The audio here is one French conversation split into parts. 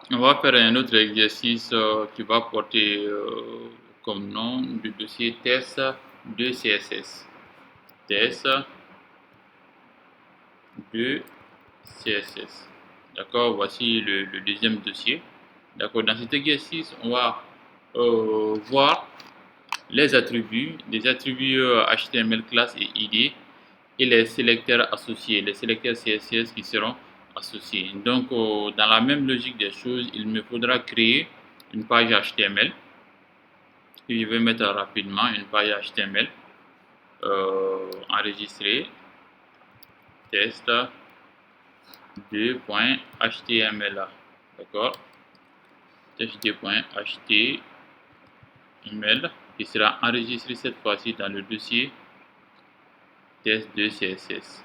On va faire un autre exercice qui va porter comme nom du dossier test de CSS. Test de CSS. D'accord, voici le deuxième dossier. D'accord, dans cet exercice, on va voir les attributs, des attributs HTML, classe et ID, et les sélecteurs associés, les sélecteurs CSS qui seront associés. Donc, dans la même logique des choses, il me faudra créer une page HTML. Et je vais mettre rapidement une page HTML enregistrée test 2.html. D'accord, test 2.html qui sera enregistré cette fois-ci dans le dossier test de CSS.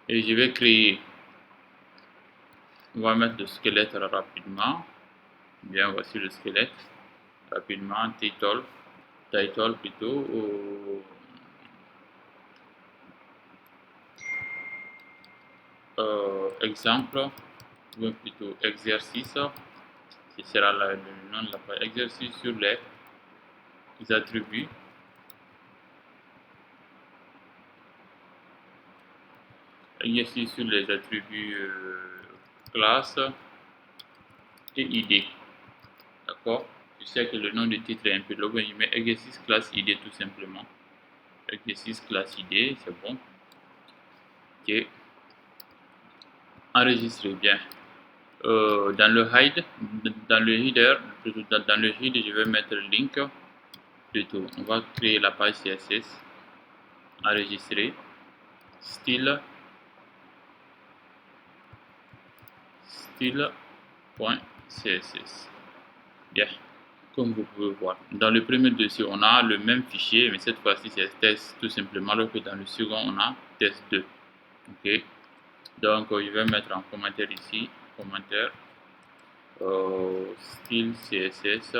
Et je vais créer, on va mettre le squelette rapidement. Bien, voici le squelette rapidement. Title plutôt. Exemple, ou plutôt exercice. Ce sera le nom de la page. Exercice sur les attributs. Exercice sur les attributs classe et ID. D'accord, je sais que le nom du titre est un peu long, mais je mets exercice classe ID tout simplement. Exercice classe ID, c'est bon. Ok, enregistré bien. Dans le header, dans le header, je vais mettre le link. Plutôt, on va créer la page CSS. Enregistrer. Style.css. Bien, comme vous pouvez voir. Dans le premier dossier, on a le même fichier, mais cette fois-ci, c'est test tout simplement, alors que dans le second, on a test 2. Ok, donc je vais mettre en commentaire ici, commentaire, style CSS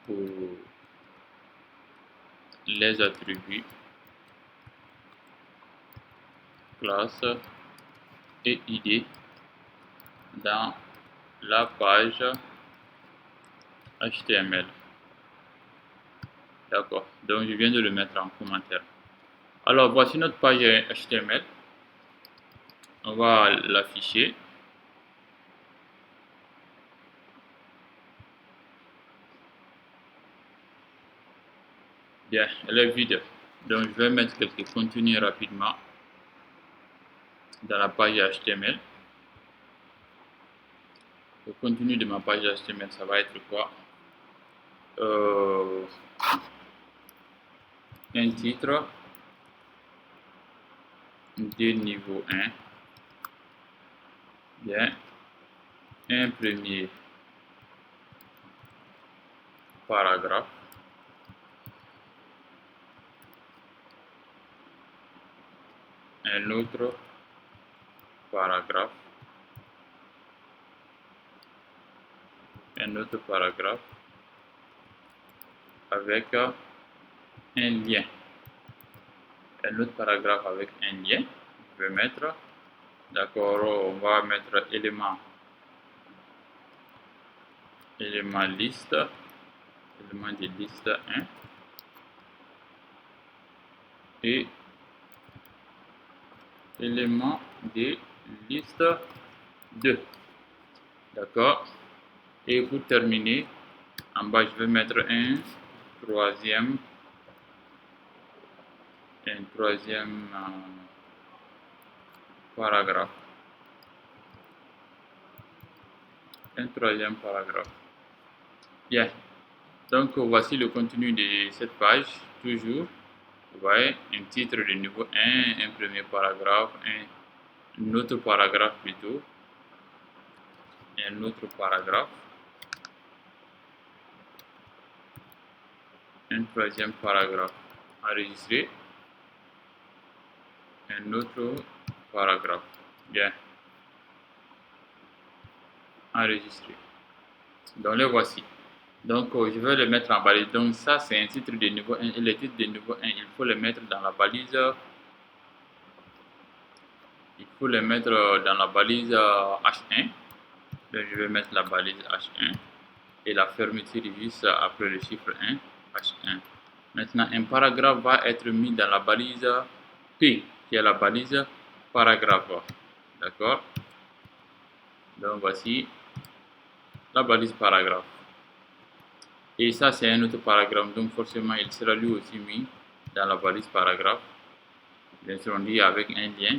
pour les attributs, classe et ID dans la page HTML. D'accord, donc je viens de le mettre en commentaire. Alors voici notre page HTML. On va l'afficher. Bien, elle est vide. Donc je vais mettre quelques contenus rapidement dans la page HTML. Le contenu de ma page HTML, ça va être quoi? Un titre de niveau 1. Bien, un premier paragraphe. Un autre paragraphe. Un autre paragraphe avec un lien. Un autre paragraphe avec un lien. Je vais mettre, d'accord, on va mettre élément liste, élément de liste 1 et élément de liste 2. D'accord, et pour terminer, en bas je vais mettre un troisième paragraphe. Un troisième paragraphe. Bien, donc voici le contenu de cette page. Toujours, vous voyez, un titre de niveau 1, un premier paragraphe, un autre paragraphe plutôt, un autre paragraphe, un troisième paragraphe enregistré, un autre paragraphe. Bien, enregistré. Donc les voici. Donc je vais le mettre en balise. Donc ça c'est un titre de niveau 1 et les titres de niveau 1, il faut les mettre dans la balise. pour les mettre dans la balise H1. Donc, je vais mettre la balise H1 et la fermeture juste après le chiffre 1, H1. Maintenant, un paragraphe va être mis dans la balise P, qui est la balise paragraphe. D'accord? Donc, voici la balise paragraphe. Et ça, c'est un autre paragraphe. Donc, forcément, il sera lui aussi mis dans la balise paragraphe. Bien sûr, on dit avec un lien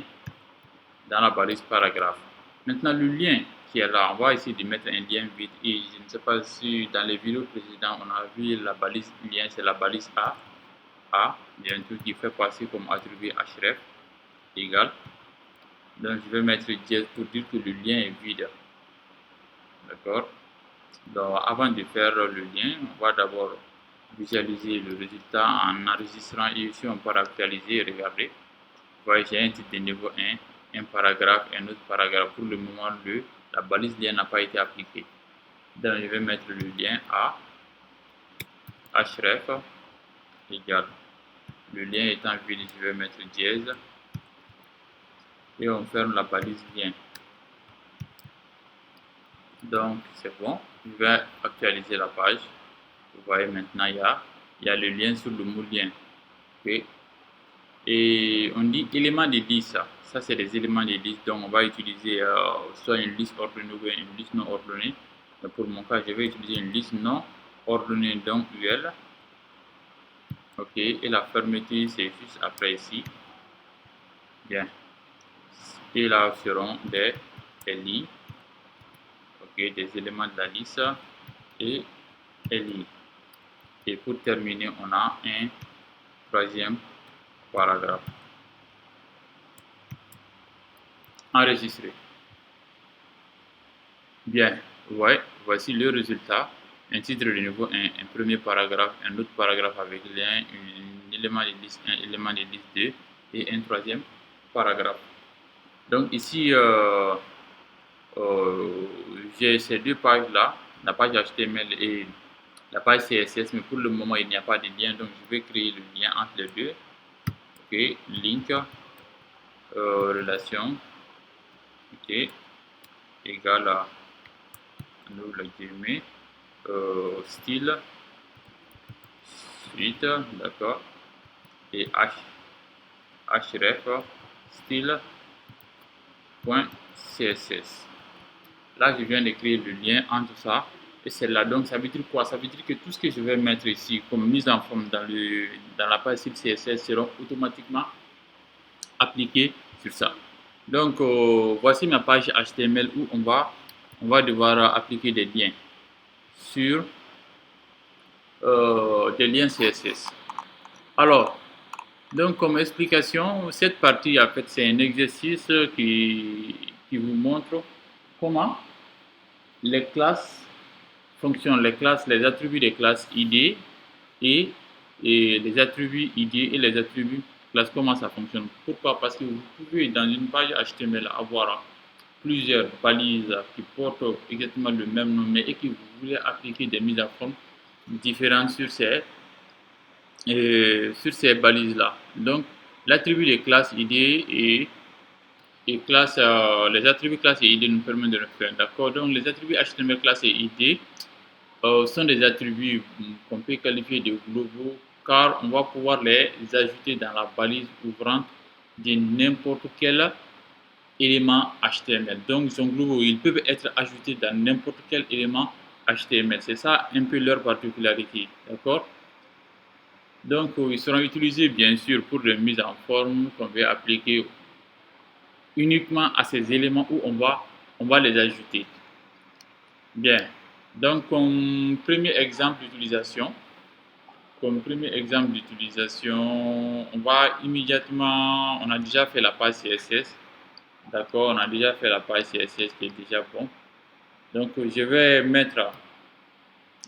dans la balise paragraphe. Maintenant, le lien qui est là, on va essayer de mettre un lien vide. Et je ne sais pas si dans les vidéos précédentes, on a vu la balise lien, c'est la balise A. Bien sûr, qui fait passer comme attribut href égal. Donc, je vais mettre dièse pour dire que le lien est vide. D'accord? Donc, avant de faire le lien, on va d'abord visualiser le résultat en enregistrant. Et ici, on peut actualiser. Regardez. Vous voyez, j'ai un titre de niveau 1, un paragraphe, un autre paragraphe. Pour le moment, la balise lien n'a pas été appliquée. Donc, je vais mettre le lien A, href égal. Le lien étant vide, je vais mettre dièse. Et on ferme la balise lien. Donc, c'est bon. Je vais actualiser la page. Vous voyez maintenant, il y a le lien sur le mot lien. Okay. Et on dit éléments de liste. Ça, c'est des éléments de liste. Donc, on va utiliser soit une liste ordonnée ou une liste non ordonnée. Mais pour mon cas, je vais utiliser une liste non ordonnée, donc UL. OK. Et la fermeture, c'est juste après ici. Bien. Et là, seront des LI. OK. Des éléments de la liste et LI. Et pour terminer, on a un troisième paragraphe. Enregistré. Bien, ouais, voici le résultat. Un titre de niveau 1, un premier paragraphe, un autre paragraphe avec lien, un élément de liste 1, élément de liste 2 et un troisième paragraphe. Donc ici, j'ai ces deux pages-là, la page HTML et la page CSS, mais pour le moment, il n'y a pas de lien, donc je vais créer le lien entre les deux. OK, link, relation, OK, égale à nous le guillemets, style, suite, d'accord, et href, style, point css. Là, je viens de créer le lien entre ça et celle-là. Donc, ça veut dire quoi? Ça veut dire que tout ce que je vais mettre ici comme mise en forme dans la page style CSS seront automatiquement appliqués sur ça. Donc, voici ma page HTML où on va devoir appliquer des liens sur des liens CSS. Alors, donc comme explication, cette partie en fait c'est un exercice qui vous montre comment les classes fonctionnent, les attributs des classes ID et les attributs ID et les attributs classe, comment ça fonctionne. Pourquoi? Parce que vous pouvez dans une page HTML avoir plusieurs balises qui portent exactement le même nom, mais et que vous voulez appliquer des mises en forme différentes sur ces balises-là. Donc, l'attribut des classes ID et classe, les attributs classe et ID nous permettent de le faire. D'accord? Donc, les attributs HTML classe et ID sont des attributs qu'on peut qualifier de globaux car on va pouvoir les ajouter dans la balise ouvrante de n'importe quel élément HTML. Donc, ils sont globaux. Ils peuvent être ajoutés dans n'importe quel élément HTML. C'est ça un peu leur particularité. D'accord? Donc, ils seront utilisés bien sûr pour les mises en forme qu'on va appliquer uniquement à ces éléments où on va les ajouter. Bien. Donc, comme premier exemple d'utilisation, on va immédiatement, on a déjà fait la page CSS. D'accord, on a déjà fait la page CSS qui est déjà bon. Donc, je vais mettre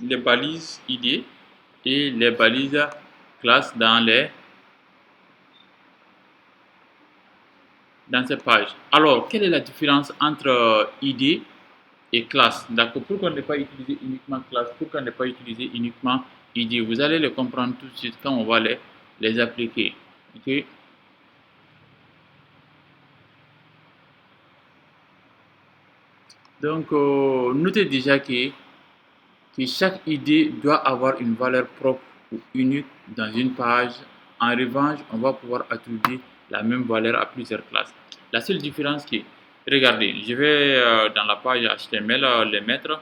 les balises ID et les balises classe dans cette page. Alors, quelle est la différence entre ID et classe? D'accord, pourquoi ne pas utiliser uniquement classe? Pourquoi ne pas utiliser uniquement ID? Vous allez le comprendre tout de suite quand on va les appliquer. Ok. Donc, notez déjà que chaque idée doit avoir une valeur propre ou unique dans une page. En revanche, on va pouvoir attribuer la même valeur à plusieurs classes. La seule différence qui est, regardez, je vais dans la page HTML les mettre,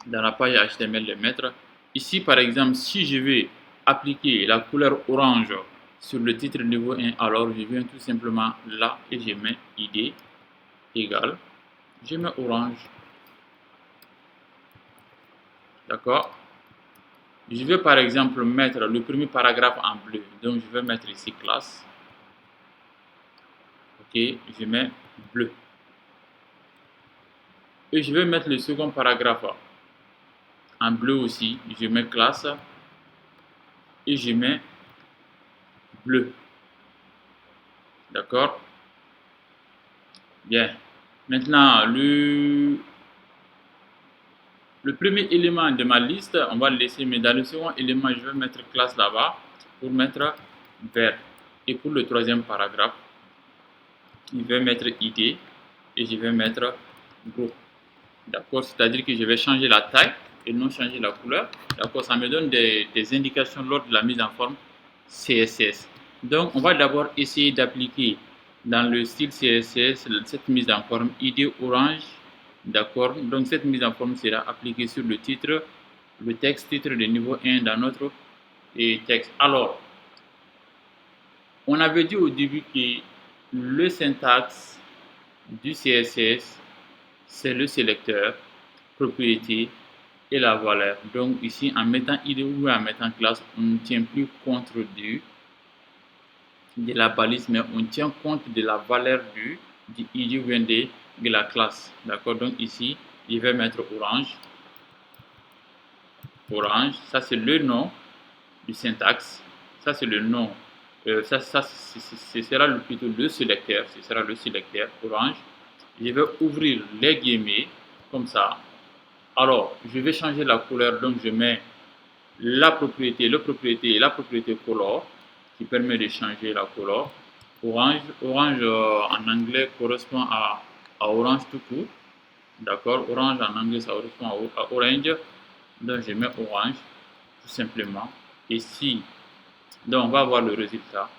dans la page HTML les mettre. Ici, par exemple, si je vais appliquer la couleur orange sur le titre niveau 1, alors je viens tout simplement là et je mets ID égale, je mets orange, d'accord. Je vais par exemple mettre le premier paragraphe en bleu, donc je vais mettre ici classe, ok, je mets bleu. Et je vais mettre le second paragraphe en bleu aussi, je mets classe et je mets bleu, d'accord. Bien, maintenant le premier élément de ma liste, on va le laisser, mais dans le second élément, je vais mettre classe là-bas pour mettre vert. Et pour le troisième paragraphe, je vais mettre ID et je vais mettre groupe. D'accord, c'est-à-dire que je vais changer la taille et non changer la couleur. D'accord, ça me donne des indications lors de la mise en forme CSS. Donc, on va d'abord essayer d'appliquer dans le style CSS cette mise en forme ID orange. D'accord, donc cette mise en forme sera appliquée sur le titre, le texte titre de niveau 1 dans notre texte. Alors, on avait dit au début que le syntaxe du CSS, c'est le sélecteur, propriété et la valeur. Donc ici, en mettant ID ou en mettant classe, on ne tient plus compte de la balise, mais on tient compte de la valeur du ID ou de la classe. D'accord, donc ici, je vais mettre orange. Orange, ça c'est le nom du syntaxe. Ça c'est le nom. Ce sera plutôt le sélecteur. Ce sera le sélecteur orange. Je vais ouvrir les guillemets comme ça. Alors, je vais changer la couleur, donc je mets la propriété, et la propriété color qui permet de changer la couleur. Orange, orange en anglais correspond à orange tout court. D'accord, orange en anglais ça correspond à orange. Donc je mets orange tout simplement. Ici, donc on va voir le résultat.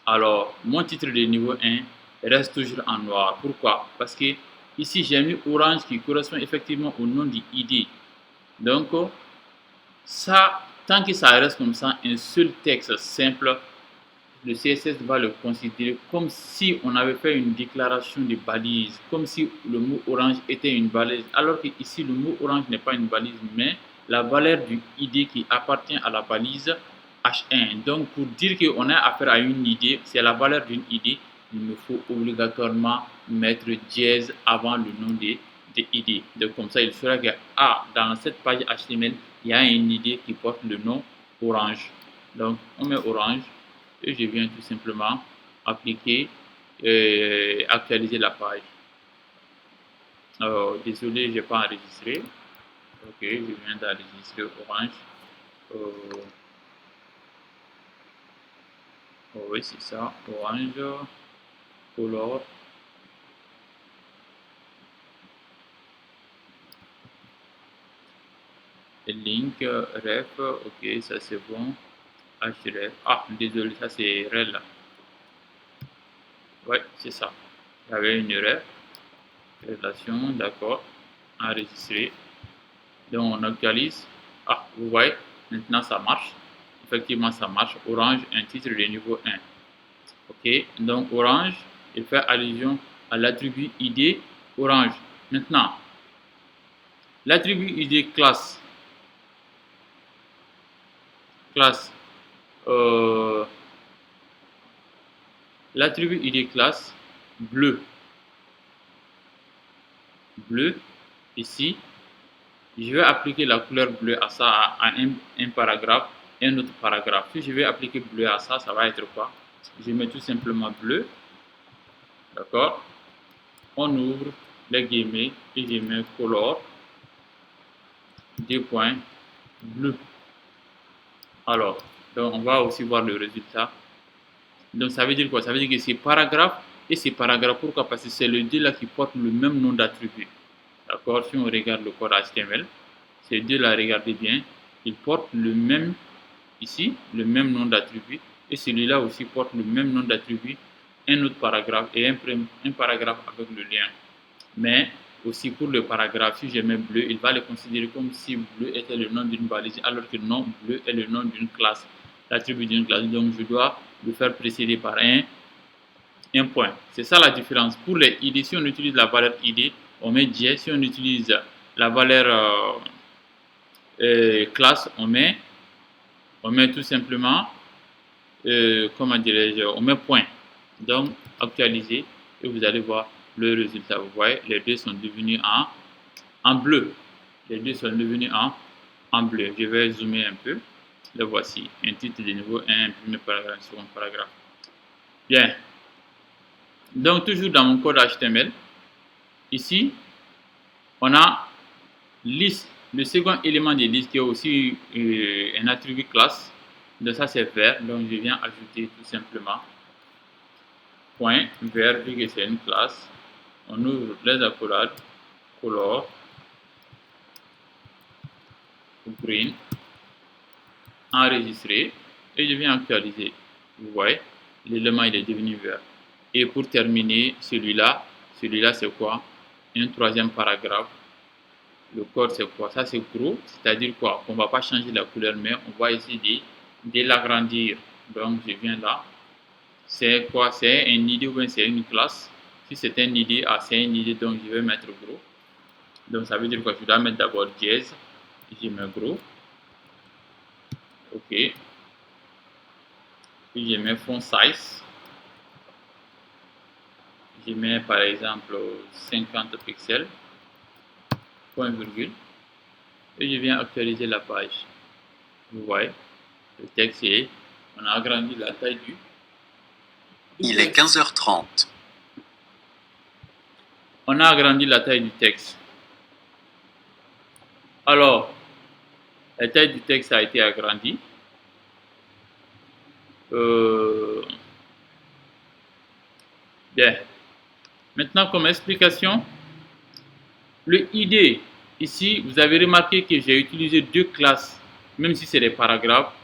Alors, mon titre de niveau 1 reste toujours en noir. Pourquoi? Parce que ici j'ai mis orange qui correspond effectivement au nom du ID. Donc, ça, tant que ça reste comme ça, un seul texte simple, le CSS va le considérer comme si on avait fait une déclaration de balise, comme si le mot orange était une balise, alors que ici le mot orange n'est pas une balise, mais la valeur du ID qui appartient à la balise H1. Donc, pour dire qu'on a affaire à une ID, c'est la valeur d'une ID, il me faut obligatoirement mettre dièse avant le nom de ID. Donc, comme ça, il sera que dans cette page HTML, il y a une ID qui porte le nom orange. Donc, on met orange et je viens tout simplement appliquer et actualiser la page. Désolé, je n'ai pas enregistré. Ok, je viens d'enregistrer orange. Oui, c'est ça, orange, color. Link, ref, ok, ça c'est bon. href, désolé, ça c'est rel. Ouais, c'est ça. Il y avait une erreur. Relation, d'accord. Enregistrer. Donc on actualise. Vous voyez, maintenant ça marche. Effectivement, ça marche. Orange, un titre de niveau 1. Ok, donc orange, il fait allusion à l'attribut ID orange. Maintenant, l'attribut ID classe. Classe. L'attribut ID classe bleu. Bleu, ici, je vais appliquer la couleur bleue à ça, à un paragraphe et un autre paragraphe. Si je vais appliquer bleu à ça, ça va être quoi? Je mets tout simplement bleu, d'accord? On ouvre les guillemets et je mets color, deux points, bleu. Alors, donc on va aussi voir le résultat. Donc ça veut dire quoi? Ça veut dire que ce paragraphe et ces paragraphes. Pourquoi? Parce que c'est les deux là qui portent le même nom d'attribut. D'accord? Si on regarde le code HTML, ces deux là, regardez bien, ils portent le même, ici, le même nom d'attribut, et celui-là aussi porte le même nom d'attribut, un autre paragraphe et un paragraphe avec le lien. Mais aussi pour le paragraphe, si je mets bleu, il va le considérer comme si bleu était le nom d'une valise, alors que non, bleu est le nom d'une classe, l'attribut d'une classe. Donc je dois le faire précéder par un point. C'est ça la différence. Pour les ID, si on utilise la valeur ID, on met JS. Si on utilise la valeur classe, on met tout simplement, comment dirais-je, on met point. Donc actualiser et vous allez voir le résultat. Vous voyez, les deux sont devenus en bleu. Les deux sont devenus en bleu. Je vais zoomer un peu. Le voici. Un titre de niveau 1, un premier paragraphe, second paragraphe. Bien. Donc, toujours dans mon code HTML, ici, on a liste, le second élément de liste qui est aussi un attribut classe. Donc, ça c'est vert. Donc, je viens ajouter tout simplement point vert, vu que c'est une classe. On ouvre les accolades, color, green, enregistrer et je viens actualiser. Vous voyez, l'élément il est devenu vert. Et pour terminer, celui-là c'est quoi? Un troisième paragraphe. Le code c'est quoi? Ça c'est gros, c'est-à-dire quoi? On ne va pas changer la couleur, mais on va essayer de l'agrandir. Donc je viens là. C'est quoi? C'est un ID ou bien c'est une classe. Si c'est un ID, c'est un ID, donc je vais mettre gros. Donc ça veut dire que je dois mettre d'abord dièse. Je mets gros. OK. Puis je mets font size. Je mets par exemple 50 pixels. Point virgule. Et je viens actualiser la page. Vous voyez, le texte est, on a agrandi la taille du. Il est 15h30. On a agrandi la taille du texte. Alors, la taille du texte a été agrandie. Bien. Maintenant, comme explication, le ID, ici, vous avez remarqué que j'ai utilisé deux classes, même si c'est des paragraphes.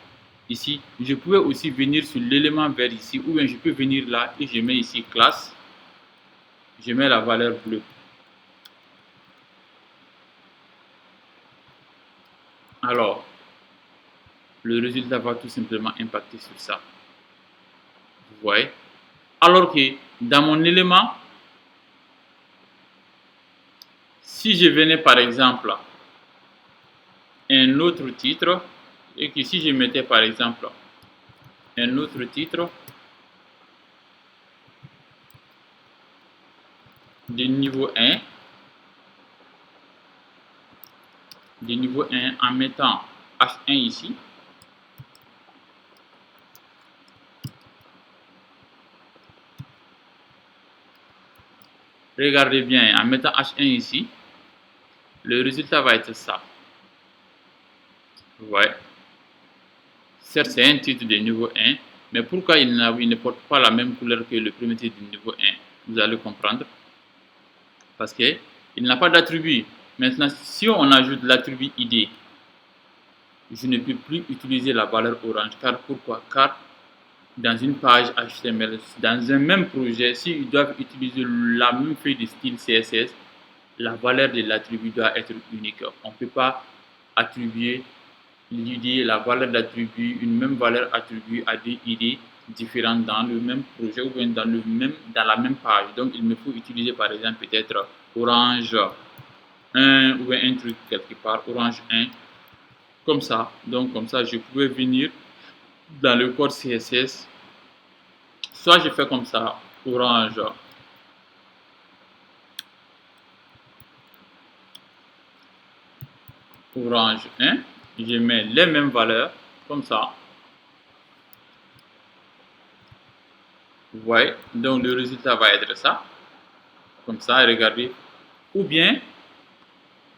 Ici, je pouvais aussi venir sur l'élément vert ici, ou bien je peux venir là et je mets ici classe. Je mets la valeur bleue. Alors, le résultat va tout simplement impacter sur ça. Vous voyez? Alors que dans mon élément, si je venais par exemple un autre titre, et que si je mettais par exemple un autre titre de niveau 1, en mettant H1 ici, regardez bien, en mettant H1 ici, le résultat va être ça. Vous voyez? Certes, c'est un titre de niveau 1, mais pourquoi il ne porte pas la même couleur que le premier titre de niveau 1? Vous allez comprendre. Parce qu'il n'a pas d'attribut. Maintenant, si on ajoute l'attribut ID, je ne peux plus utiliser la valeur orange. Car pourquoi? Car dans une page HTML, dans un même projet, s'ils doivent utiliser la même feuille de style CSS, la valeur de l'attribut doit être unique. On ne peut pas attribuer l'ID, la valeur d'attribut, une même valeur attribuée à des ID différentes dans le même projet ou bien dans la même page. Donc il me faut utiliser par exemple peut-être orange 1 ou bien un truc quelque part, orange 1, comme ça. Donc comme ça je pouvais venir dans le code CSS, soit je fais comme ça, orange 1, je mets les mêmes valeurs, comme ça. Vous voyez, donc le résultat va être ça, comme ça, regardez. Ou bien,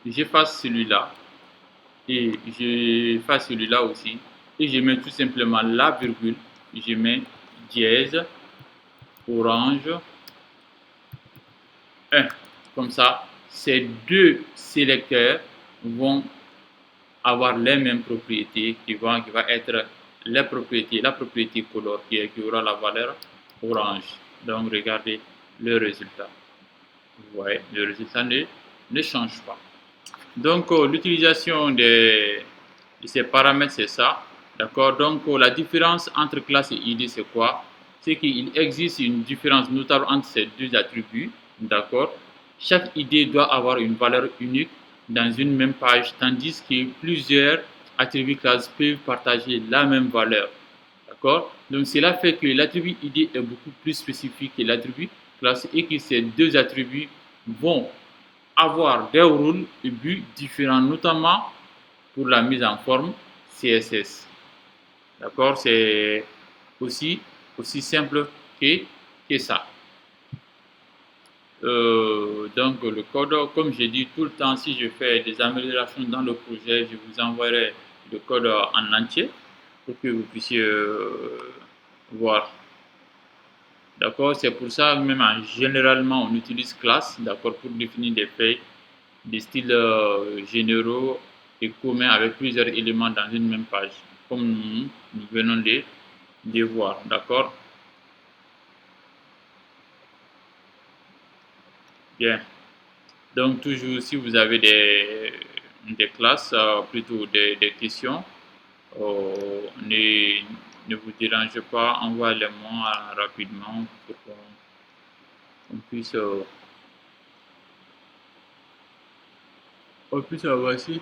j'efface celui-là, et j'efface celui-là aussi, et je mets tout simplement la virgule, je mets dièse, orange 1. Comme ça, ces deux sélecteurs vont avoir les mêmes propriétés qui va être la propriété color qui aura la valeur orange. Donc regardez le résultat. Vous voyez, le résultat ne change pas. Donc l'utilisation de ces paramètres, c'est ça. D'accord. Donc la différence entre classe et ID, c'est quoi? C'est qu'il existe une différence notable entre ces deux attributs. D'accord. Chaque ID doit avoir une valeur unique dans une même page, tandis que plusieurs attributs classes peuvent partager la même valeur. D'accord. Donc cela fait que l'attribut ID est beaucoup plus spécifique que l'attribut classe et que ces deux attributs vont avoir des rôles et buts différents, notamment pour la mise en forme CSS. D'accord. C'est aussi simple que ça. Donc le code, comme j'ai dit tout le temps, si je fais des améliorations dans le projet, je vous enverrai le code en entier pour que vous puissiez voir. D'accord. C'est pour ça même généralement on utilise classe, d'accord, pour définir des faits, des styles généraux et communs avec plusieurs éléments dans une même page, comme nous venons de voir. D'accord. Bien. Donc toujours si vous avez des classes, plutôt des questions, ne vous dérangez pas, envoyez-les-moi rapidement pour qu'on puisse, avancer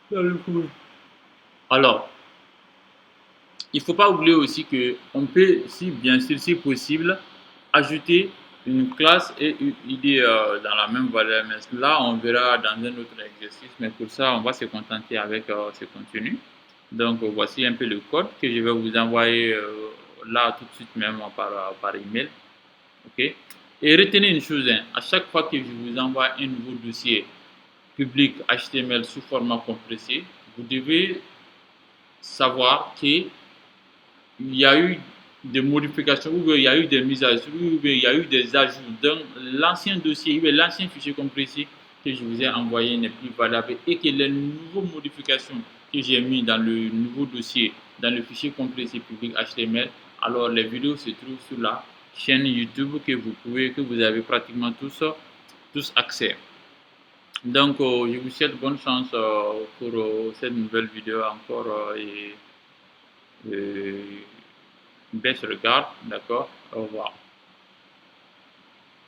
dans le cours. Alors, il ne faut pas oublier aussi que on peut, si bien sûr, si possible, ajouter une classe et une idée dans la même valeur. Mais là, on verra dans un autre exercice. Mais pour ça, on va se contenter avec ce contenu. Donc, voici un peu le code que je vais vous envoyer là tout de suite même par email. OK? Et retenez une chose, hein, à chaque fois que je vous envoie un nouveau dossier public HTML sous format compressé, vous devez savoir qu'il y a eu des modifications, ou il y a eu des mises à jour, ou il y a eu des ajouts dans l'ancien dossier, l'ancien fichier compressé que je vous ai envoyé n'est plus valable et que les nouvelles modifications que j'ai mis dans le nouveau dossier, dans le fichier compressé public HTML, alors les vidéos se trouvent sur la chaîne YouTube que vous avez pratiquement tous accès. Donc, je vous souhaite bonne chance pour cette nouvelle vidéo encore et baisse le garde, d'accord? Au revoir.